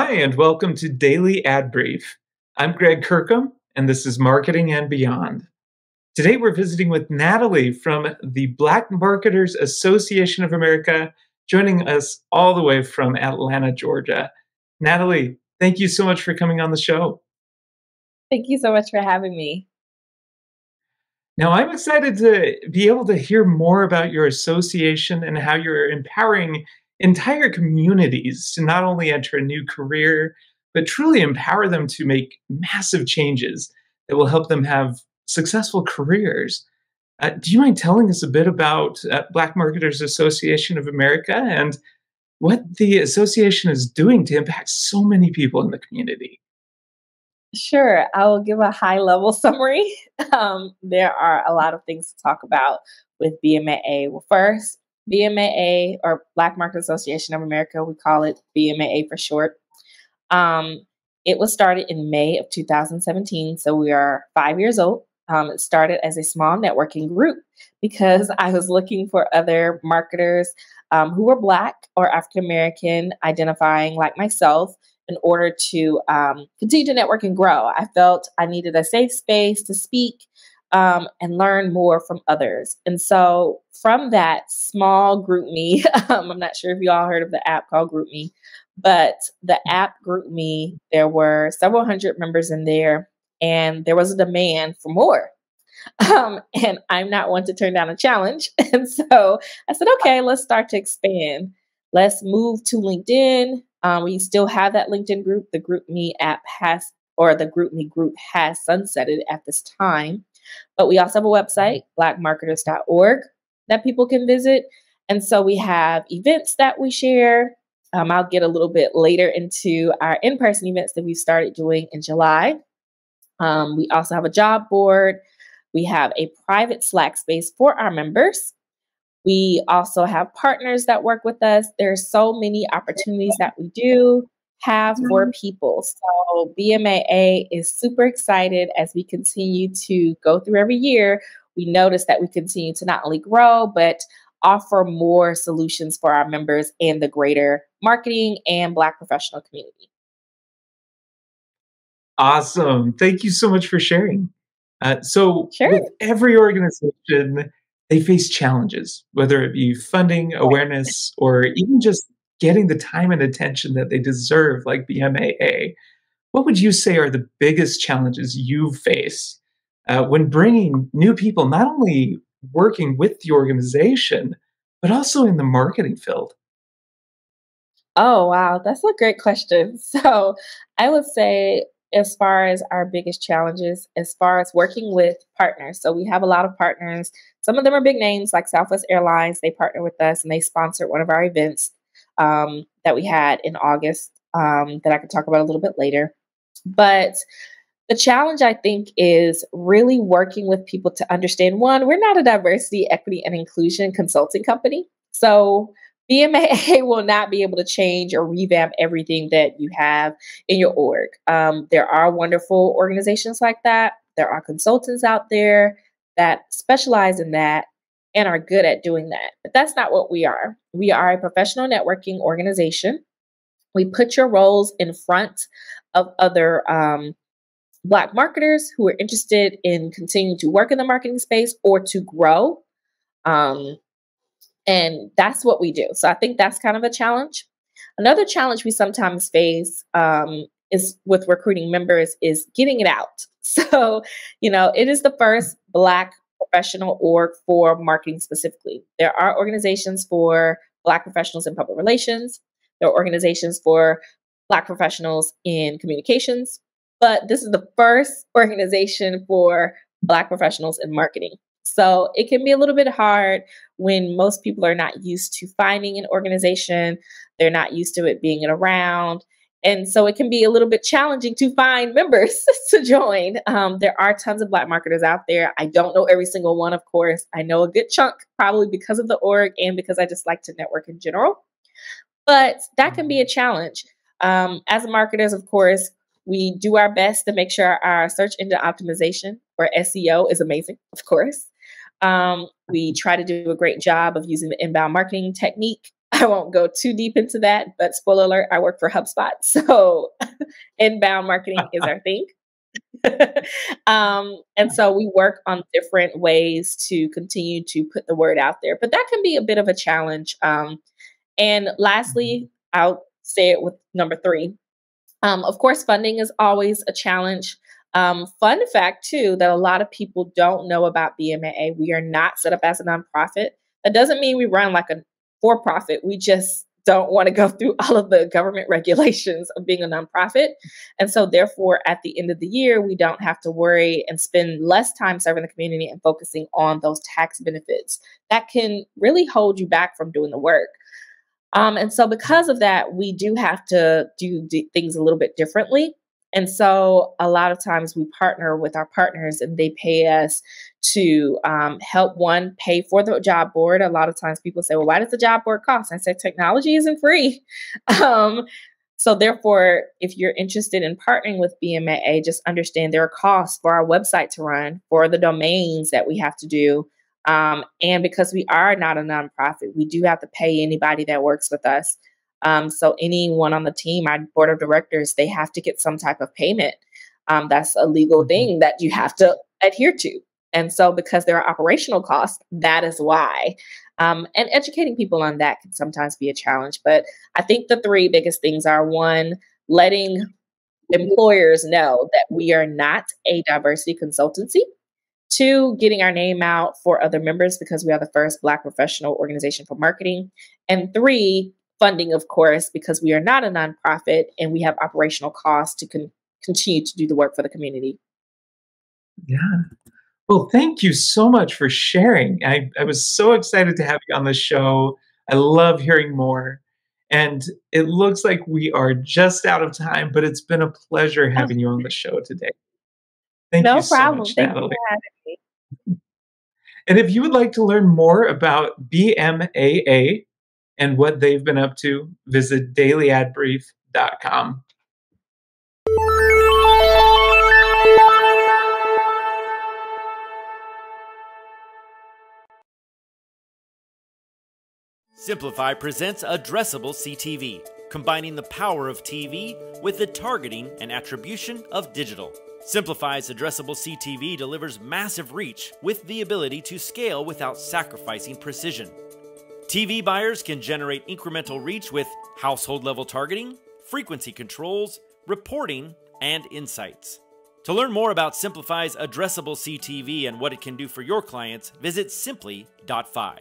Hi, and welcome to Daily Ad Brief. I'm Greg Kirkham, and this is Marketing and Beyond. Today, we're visiting with Natalie from the Black Marketers Association of America, joining us all the way from Atlanta, Georgia. Natalie, thank you so much for coming on the show. Thank you so much for having me. Now, I'm excited to be able to hear more about your association and how you're empowering entire communities to not only enter a new career, but truly empower them to make massive changes that will help them have successful careers. Do you mind telling us a bit about Black Marketers Association of America and what the association is doing to impact so many people in the community? Sure, I will give a high level summary. There are a lot of things to talk about with BMAA. Well, first, BMAA, or Black Market Association of America, we call it BMAA for short. Um, it was started in May of 2017, so we are 5 years old. It started as a small networking group because I was looking for other marketers who were Black or African American, identifying like myself, in order to continue to network and grow. I felt I needed a safe space to speak and learn more from others. And so from that small group me, I'm not sure if you all heard of the app called Group Me, but the app Group Me, there were several hundred members in there, and there was a demand for more. And I'm not one to turn down a challenge. And so I said, okay, let's start to expand. Let's move to LinkedIn. We still have that LinkedIn group. The Group Me app has, or the Group Me group has sunsetted at this time. But we also have a website, blackmarketers.org, that people can visit. And so we have events that we share. I'll get a little bit later into our in person events that we've started doing in July. We also have a job board. We have a private Slack space for our members. We also have partners that work with us. There's so many opportunities that we do have for people. So BMAA is super excited as we continue to go through every year. We notice that we continue to not only grow, but offer more solutions for our members and the greater marketing and Black professional community. Awesome. Thank you so much for sharing. With Sure. every organization, they face challenges, whether it be funding, awareness, or even just getting the time and attention that they deserve, like BMAA. What would you say are the biggest challenges you face when bringing new people, not only working with the organization, but also in the marketing field? Oh, wow. That's a great question. So I would say, as far as our biggest challenges, as far as working with partners. So we have a lot of partners. Some of them are big names like Southwest Airlines. They partner with us and they sponsored one of our events that we had in August that I could talk about a little bit later. But the challenge, I think, is really working with people to understand one, we're not a diversity, equity, and inclusion consulting company. So BMAA will not be able to change or revamp everything that you have in your org. There are wonderful organizations like that. There are consultants out there that specialize in that and are good at doing that. But that's not what we are. We are a professional networking organization. We put your roles in front of other Black marketers who are interested in continuing to work in the marketing space or to grow. Um, and that's what we do. So I think that's kind of a challenge. Another challenge we sometimes face is with recruiting members is getting it out. So, it is the first Black professional org for marketing specifically. There are organizations for Black professionals in public relations. There are organizations for Black professionals in communications, but this is the first organization for Black professionals in marketing. So it can be a little bit hard when most people are not used to finding an organization, they're not used to it being around. And so it can be a little bit challenging to find members to join. There are tons of Black marketers out there. I don't know every single one, of course. I know a good chunk, probably because of the org and because I just like to network in general. But that can be a challenge. As marketers, of course, we do our best to make sure our search engine optimization, or SEO, is amazing, of course. We try to do a great job of using the inbound marketing technique I won't go too deep into that, but spoiler alert, I work for HubSpot. So inbound marketing is our thing. And so we work on different ways to continue to put the word out there, but that can be a bit of a challenge. And Mhm. lastly, I'll say it with number three. Of course, funding is always a challenge. Fun fact, too, that a lot of people don't know about BMAA, we are not set up as a nonprofit. That doesn't mean we run like a for profit. We just don't want to go through all of the government regulations of being a nonprofit. And so, therefore, at the end of the year, we don't have to worry and spend less time serving the community and focusing on those tax benefits that can really hold you back from doing the work. And so, because of that, we do have to do things a little bit differently. And so, a lot of times we partner with our partners and they pay us to help one pay for the job board. A lot of times people say, well, why does the job board cost? I say, technology isn't free. um, so, therefore, if you're interested in partnering with BMAA, just understand there are costs for our website to run, for the domains that we have to do, and because we are not a nonprofit, we do have to pay anybody that works with us. So anyone on the team, our board of directors, they have to get some type of payment. That's a legal Mhm. thing that you have to adhere to. And so, because there are operational costs, that is why. And educating people on that can sometimes be a challenge. But I think the three biggest things are one, letting employers know that we are not a diversity consultancy. Two, getting our name out for other members because we are the first Black professional organization for marketing. And three, funding, of course, because we are not a nonprofit and we have operational costs to continue to do the work for the community. Yeah. Well, thank you so much for sharing. I was so excited to have you on the show. I love hearing more. And it looks like we are just out of time, but it's been a pleasure Oh, having you on the show today. Thank you no so problem. much, Thank you Natalie. for having me. And if you would like to learn more about BMAA and what they've been up to, visit dailyadbrief.com. Simplify presents Addressable CTV, combining the power of TV with the targeting and attribution of digital. Simplify's Addressable CTV delivers massive reach with the ability to scale without sacrificing precision. TV buyers can generate incremental reach with household-level targeting, frequency controls, reporting, and insights. To learn more about Simplify's Addressable CTV and what it can do for your clients, visit simply.fi.